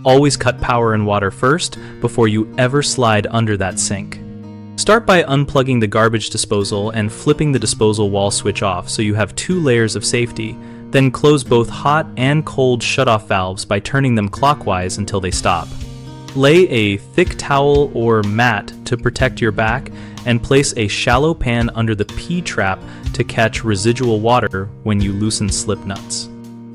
Always cut power and water first before you ever slide under that sink. Start by unplugging the garbage disposal and flipping the disposal wall switch off so you have 2 layers of safety. Then close both hot and cold shutoff valves by turning them clockwise until they stop. Lay a thick towel or mat to protect your back and place a shallow pan under the P-trap to catch residual water when you loosen slip nuts.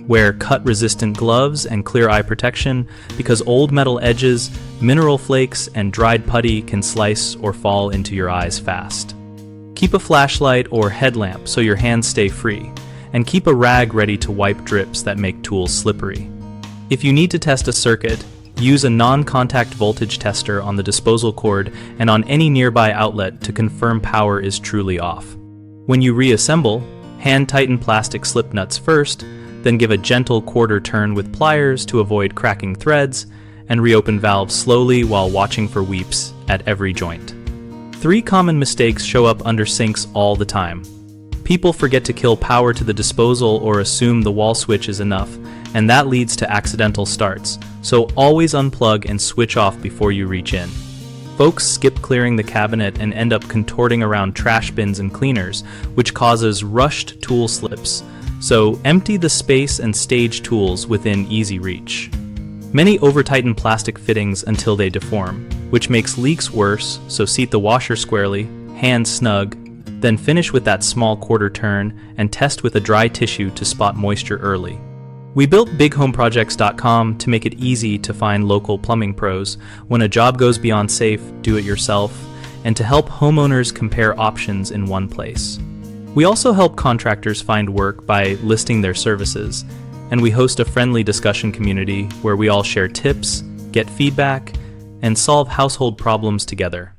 Wear cut-resistant gloves and clear eye protection because old metal edges, mineral flakes, and dried putty can slice or fall into your eyes fast. Keep a flashlight or headlamp so your hands stay free, and keep a rag ready to wipe drips that make tools slippery. If you need to test a circuit, use a non-contact voltage tester on the disposal cord and on any nearby outlet to confirm power is truly off. When you reassemble, hand-tighten plastic slip nuts first, then give a gentle quarter turn with pliers to avoid cracking threads, and reopen valves slowly while watching for weeps at every joint. 3 common mistakes show up under sinks all the time. People forget to kill power to the disposal or assume the wall switch is enough, and that leads to accidental starts, so always unplug and switch off before you reach in. Folks skip clearing the cabinet and end up contorting around trash bins and cleaners, which causes rushed tool slips. So empty the space and stage tools within easy reach. Many over-tighten plastic fittings until they deform, which makes leaks worse, so seat the washer squarely, hands snug, then finish with that small quarter turn and test with a dry tissue to spot moisture early. We built BigHomeProjects.com to make it easy to find local plumbing pros when a job goes beyond safe, do it yourself, and to help homeowners compare options in one place. We also help contractors find work by listing their services, and we host a friendly discussion community where we all share tips, get feedback, and solve household problems together.